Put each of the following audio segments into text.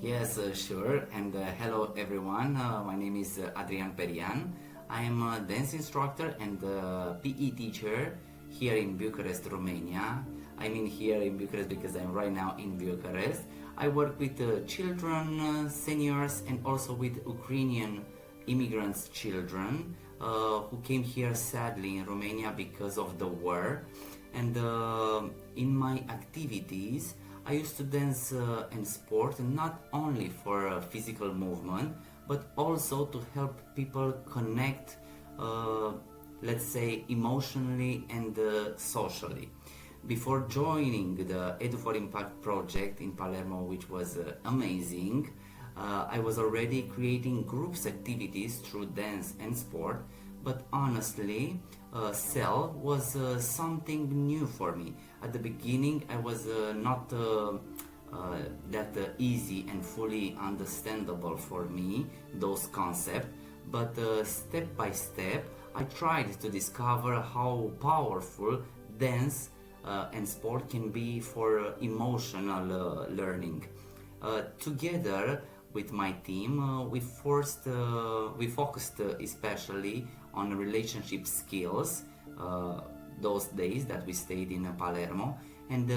Yes, sure. And hello everyone. My name is Adrian Perian. I am a dance instructor and PE teacher here in Bucharest, Romania. I mean here in Bucharest because I'm right now in Bucharest. I work with children, seniors, and also with Ukrainian immigrants' children who came here sadly in Romania because of the war. And in my activities, I used to dance and sport not only for physical movement, but also to help people connect, let's say, emotionally and socially. Before joining the Edu for Impact project in Palermo, which was amazing, I was already creating groups activities through dance and sport, but honestly, cell was something new for me. At the beginning, I was not that easy and fully understandable for me, those concepts, but step by step, I tried to discover how powerful dance and sport can be for emotional learning. Together with my team, we focused especially on relationship skills those days that we stayed in Palermo, and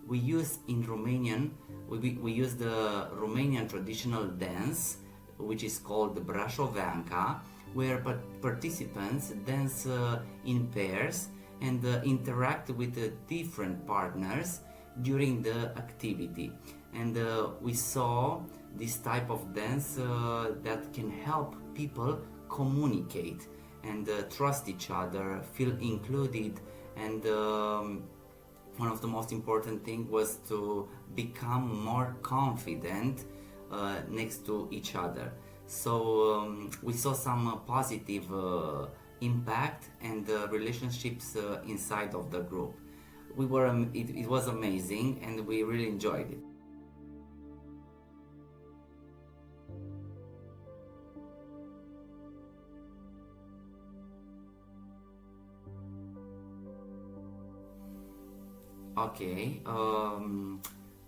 we use in Romanian we use the Romanian traditional dance, which is called Brașoveanca, where participants dance in pairs and interact with different partners during the activity. And we saw this type of dance that can help people communicate and trust each other, feel included, and one of the most important things was to become more confident next to each other. So we saw some positive impact and relationships inside of the group. It was amazing and we really enjoyed it. Okay,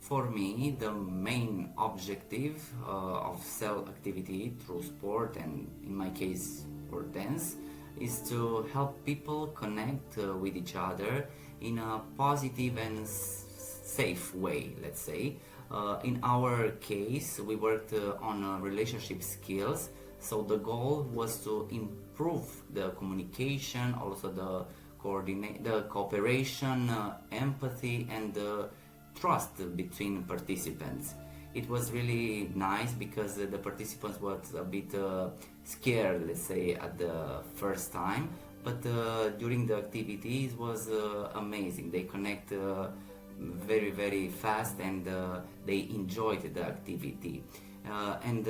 for me, the main objective of cell activity through sport and in my case for dance is to help people connect with each other in a positive and safe way, let's say. In our case, we worked on relationship skills, so the goal was to improve the communication, also the cooperation, empathy, and trust between participants. It was really nice because the participants were a bit scared, let's say, at the first time, but during the activity it was amazing. They connect very, very fast and they enjoyed the activity. And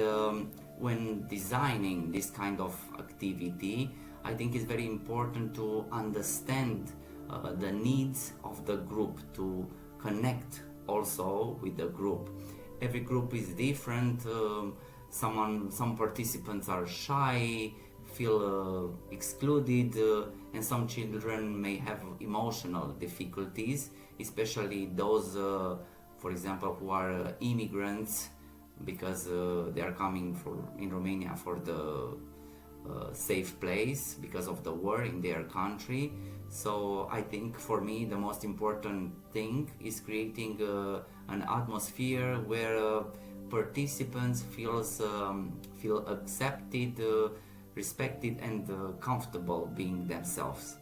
when designing this kind of activity, I think it's very important to understand the needs of the group, to connect also with the group. Every group is different. Some participants are shy, feel excluded, and some children may have emotional difficulties, especially those, for example, who are immigrants because they are coming in Romania for the safe place because of the war in their country. So I think for me the most important thing is creating an atmosphere where participants feel accepted, respected, and comfortable being themselves.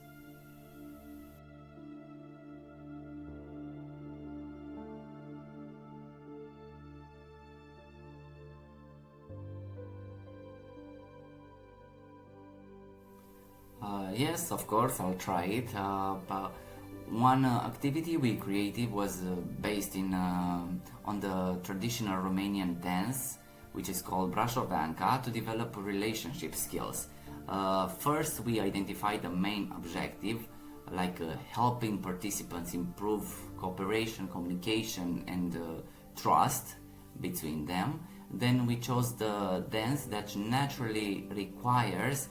Yes, of course, I'll try it. But one activity we created was based on the traditional Romanian dance, which is called Brașoveanca, to develop relationship skills. First, we identified the main objective, like helping participants improve cooperation, communication, and trust between them. Then we chose the dance that naturally requires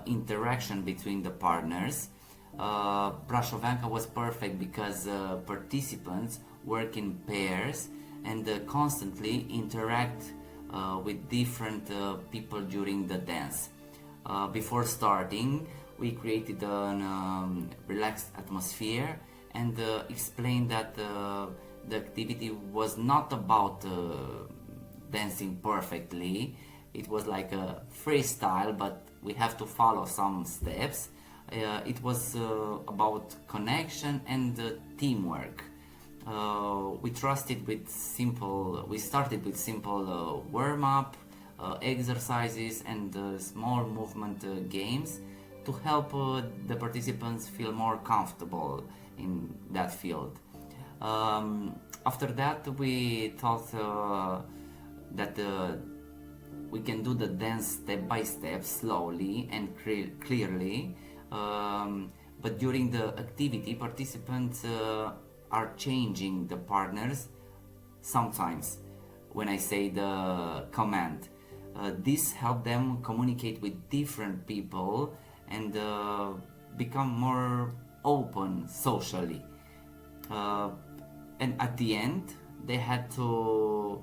interaction between the partners. Brașoveanca was perfect because participants work in pairs and constantly interact with different people during the dance. Before starting, we created a relaxed atmosphere and explained that the activity was not about dancing perfectly. It was like a freestyle, but we have to follow some steps. It was about connection and teamwork. We started with simple warm-up exercises and small movement games to help the participants feel more comfortable in that field. After that, we thought that we can do the dance step by step, slowly and clearly. But during the activity, participants are changing the partners sometimes when I say the command. This helps them communicate with different people and become more open socially. And at the end, they had to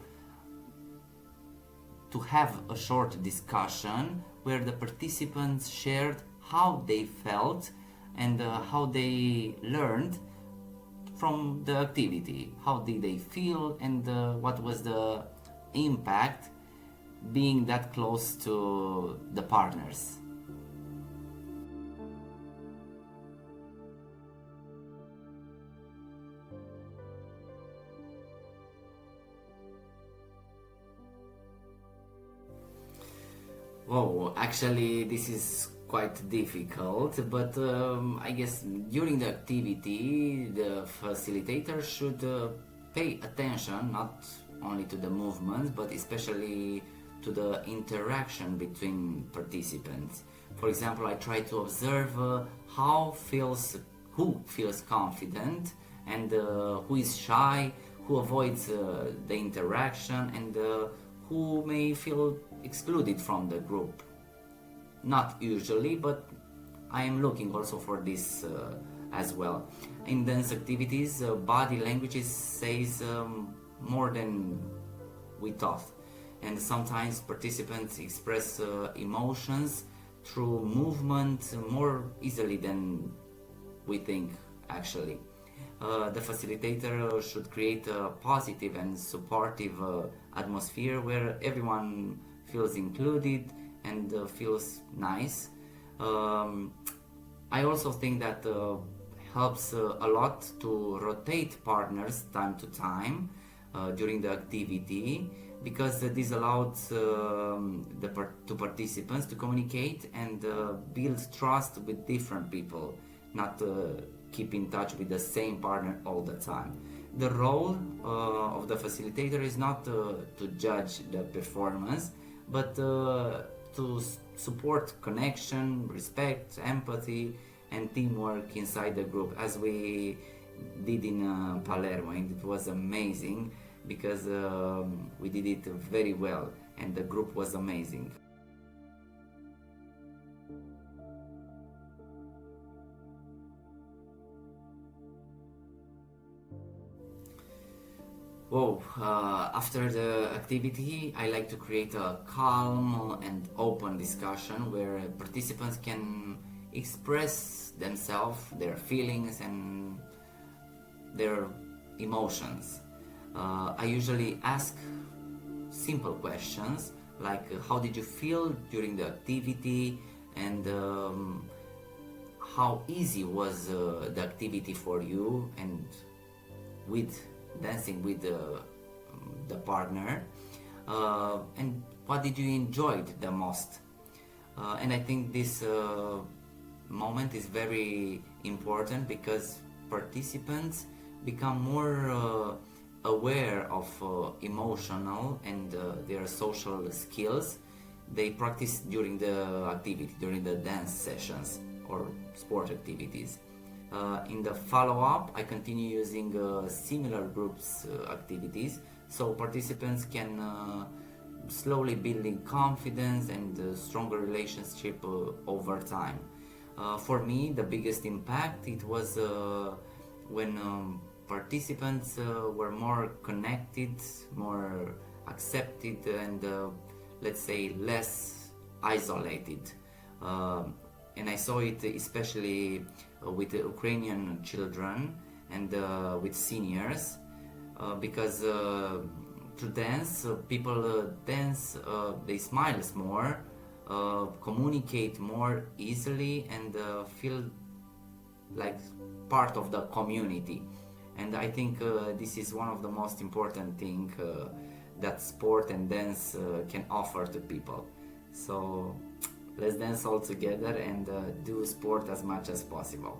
have a short discussion where the participants shared how they felt and how they learned from the activity. How did they feel and what was the impact being that close to the partners. Whoa, actually, this is quite difficult, but I guess during the activity, the facilitator should pay attention not only to the movements, but especially to the interaction between participants. For example, I try to observe who feels confident and who is shy, who avoids the interaction, and who may feel excluded from the group. Not usually, but I am looking also for this as well. In dance activities, body language says more than we thought, and sometimes participants express emotions through movement more easily than we think actually. The facilitator should create a positive and supportive atmosphere where everyone feels included and feels nice. I also think that helps a lot to rotate partners time to time during the activity, because this allows to participants to communicate and build trust with different people, not keep in touch with the same partner all the time. The role of the facilitator is not to judge the performance, but to support connection, respect, empathy, and teamwork inside the group, as we did in Palermo, and it was amazing because we did it very well and the group was amazing. Whoa, after the activity, I like to create a calm and open discussion where participants can express themselves, their feelings, and their emotions. I usually ask simple questions like how did you feel during the activity, and how easy was the activity for you and with dancing with the partner, and what did you enjoy the most. And I think this moment is very important because participants become more aware of emotional and their social skills they practice during the activity, during the dance sessions or sport activities. In the follow-up, I continue using similar groups activities, so participants can slowly building confidence and stronger relationship over time. For me, the biggest impact it was when participants were more connected, more accepted, and let's say less isolated. And I saw it especially with Ukrainian children and with seniors, because to dance, people dance, they smile more, communicate more easily, and feel like part of the community. And I think this is one of the most important thing that sport and dance can offer to people. So let's dance all together and do sport as much as possible.